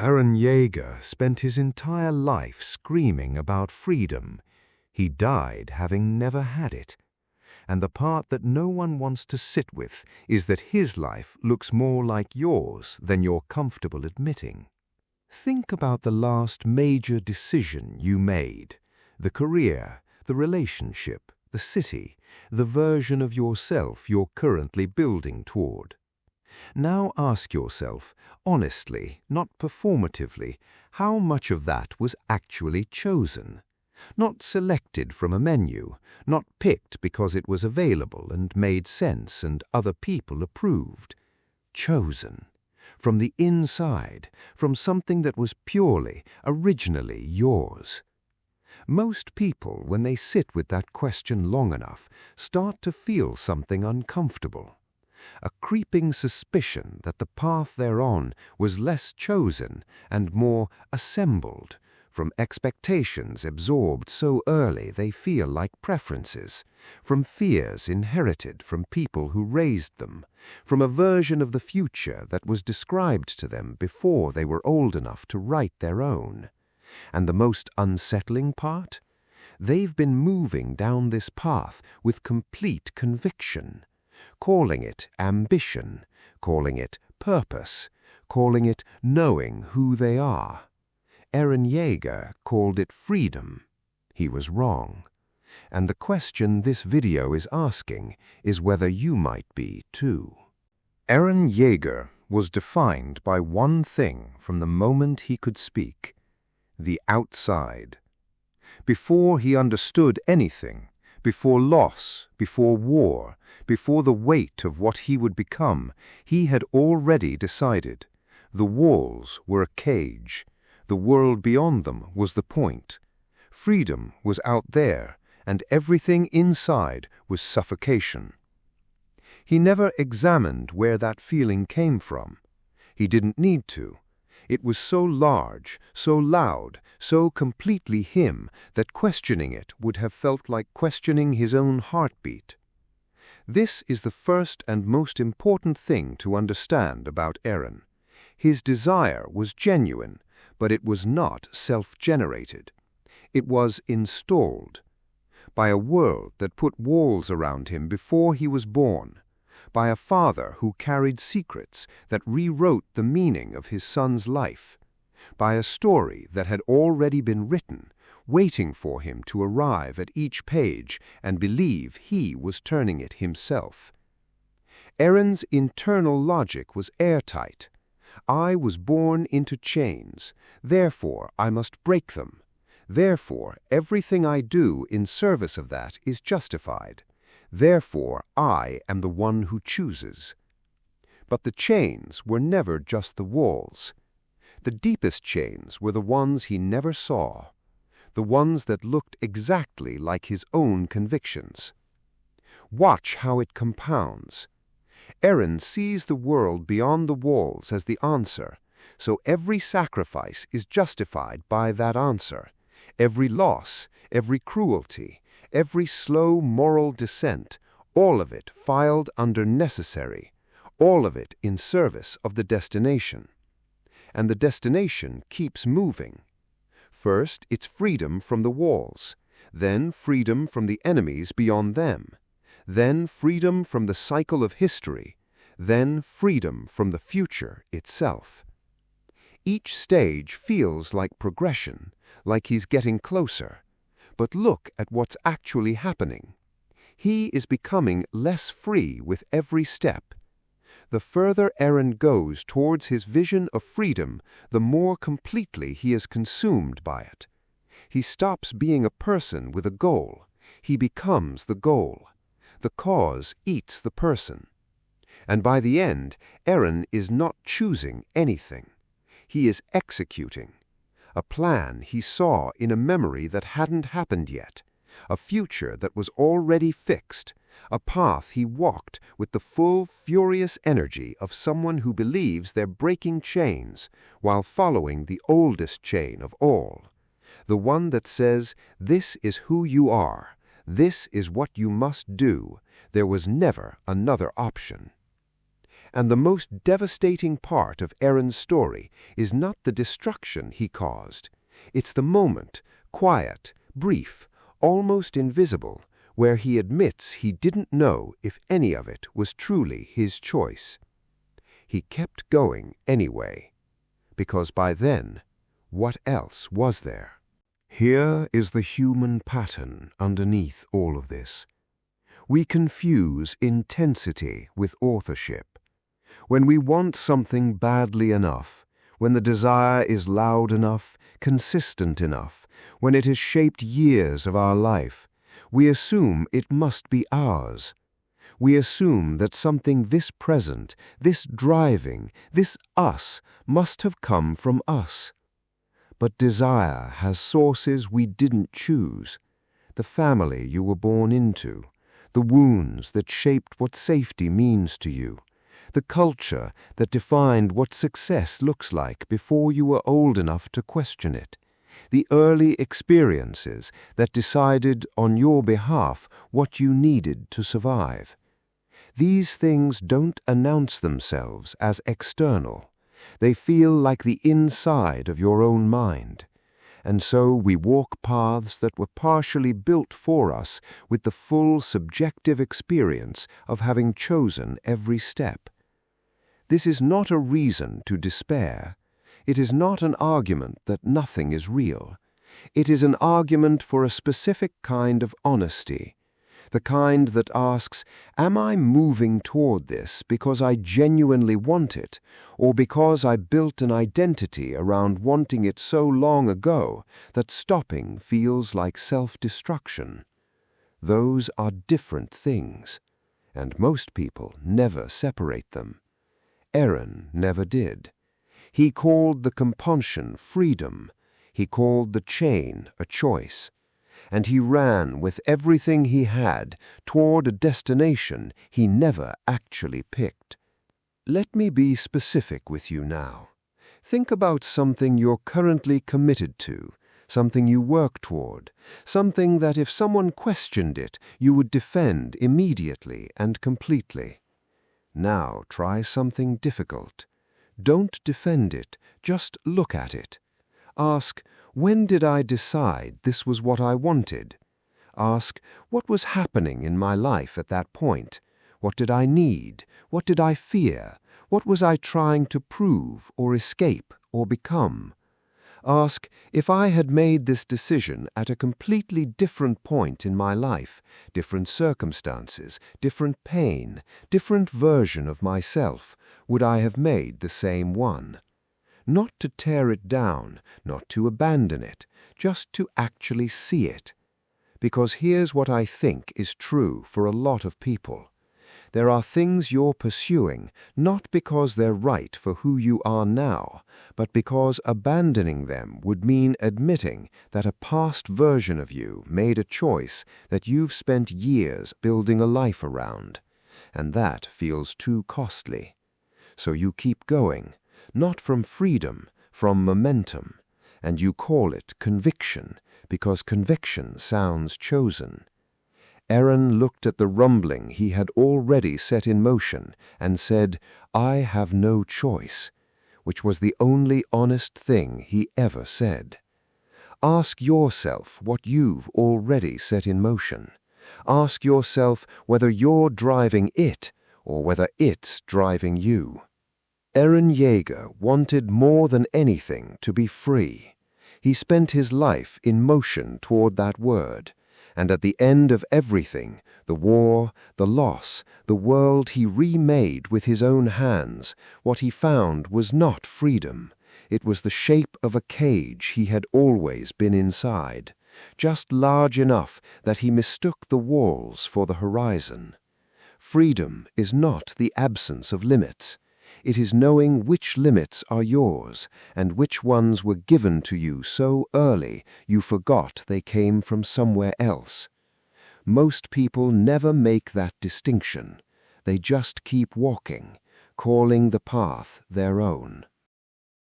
Eren Yeager spent his entire life screaming about freedom. He died having never had it. And the part that no one wants to sit with is that his life looks more like yours than you're comfortable admitting. Think about the last major decision you made. The career, the relationship, the city, the version of yourself you're currently building toward. Now ask yourself, honestly, not performatively, how much of that was actually chosen? Not selected from a menu, not picked because it was available and made sense and other people approved. Chosen. From the inside, from something that was purely, originally yours. Most people, when they sit with that question long enough, start to feel something uncomfortable. A creeping suspicion that the path they're on was less chosen and more assembled, from expectations absorbed so early they feel like preferences, from fears inherited from people who raised them, from a version of the future that was described to them before they were old enough to write their own. And the most unsettling part? They've been moving down this path with complete conviction, calling it ambition, calling it purpose, calling it knowing who they are. Eren Yeager called it freedom. He was wrong. And the question this video is asking is whether you might be too. Eren Yeager was defined by one thing from the moment he could speak: the outside. Before he understood anything, before loss, before war, before the weight of what he would become, he had already decided. The walls were a cage. The world beyond them was the point. Freedom was out there, and everything inside was suffocation. He never examined where that feeling came from. He didn't need to. It was so large, so loud, so completely him that questioning it would have felt like questioning his own heartbeat. This is the first and most important thing to understand about Eren. His desire was genuine, but it was not self-generated. It was installed by a world that put walls around him before he was born, by a father who carried secrets that rewrote the meaning of his son's life, by a story that had already been written, waiting for him to arrive at each page and believe he was turning it himself. Eren's internal logic was airtight. I was born into chains, therefore I must break them. Therefore everything I do in service of that is justified. Therefore I am the one who chooses. But the chains were never just the walls. The deepest chains were the ones he never saw, the ones that looked exactly like his own convictions. Watch how it compounds. Eren sees the world beyond the walls as the answer, so every sacrifice is justified by that answer. Every loss, every cruelty, every slow moral descent, all of it filed under necessary, all of it in service of the destination. And the destination keeps moving. First, it's freedom from the walls, then freedom from the enemies beyond them, then freedom from the cycle of history, then freedom from the future itself. Each stage feels like progression, like he's getting closer. But look at what's actually happening. He is becoming less free with every step. The further Eren goes towards his vision of freedom, the more completely he is consumed by it. He stops being a person with a goal. He becomes the goal. The cause eats the person. And by the end, Eren is not choosing anything. He is executing. A plan he saw in a memory that hadn't happened yet, a future that was already fixed, a path he walked with the full, furious energy of someone who believes they're breaking chains while following the oldest chain of all, the one that says, this is who you are, this is what you must do, there was never another option. And the most devastating part of Eren's story is not the destruction he caused. It's the moment, quiet, brief, almost invisible, where he admits he didn't know if any of it was truly his choice. He kept going anyway, because by then, what else was there? Here is the human pattern underneath all of this. We confuse intensity with authorship. When we want something badly enough, when the desire is loud enough, consistent enough, when it has shaped years of our life, we assume it must be ours. We assume that something this present, this driving, this us, must have come from us. But desire has sources we didn't choose. The family you were born into, the wounds that shaped what safety means to you, the culture that defined what success looks like before you were old enough to question it, the early experiences that decided on your behalf what you needed to survive. These things don't announce themselves as external. They feel like the inside of your own mind. And so we walk paths that were partially built for us with the full subjective experience of having chosen every step. This is not a reason to despair. It is not an argument that nothing is real. It is an argument for a specific kind of honesty, the kind that asks, am I moving toward this because I genuinely want it, or because I built an identity around wanting it so long ago that stopping feels like self-destruction? Those are different things, and most people never separate them. Eren never did. He called the compulsion freedom. He called the chain a choice. And he ran with everything he had toward a destination he never actually picked. Let me be specific with you now. Think about something you're currently committed to, something you work toward, something that if someone questioned it, you would defend immediately and completely. Now try something difficult. Don't defend it, just look at it. Ask, when did I decide this was what I wanted? Ask, what was happening in my life at that point? What did I need? What did I fear? What was I trying to prove or escape or become? Ask, if I had made this decision at a completely different point in my life, different circumstances, different pain, different version of myself, would I have made the same one? Not to tear it down, not to abandon it, just to actually see it. Because here's what I think is true for a lot of people. There are things you're pursuing not because they're right for who you are now, but because abandoning them would mean admitting that a past version of you made a choice that you've spent years building a life around. And that feels too costly. So you keep going. Not from freedom, from momentum, and you call it conviction, because conviction sounds chosen. Eren looked at the rumbling he had already set in motion and said, I have no choice, which was the only honest thing he ever said. Ask yourself what you've already set in motion. Ask yourself whether you're driving it or whether it's driving you. Eren Yeager wanted more than anything to be free. He spent his life in motion toward that word, and at the end of everything, the war, the loss, the world he remade with his own hands, what he found was not freedom. It was the shape of a cage he had always been inside, just large enough that he mistook the walls for the horizon. Freedom is not the absence of limits. It is knowing which limits are yours and which ones were given to you so early you forgot they came from somewhere else. Most people never make that distinction. They just keep walking, calling the path their own.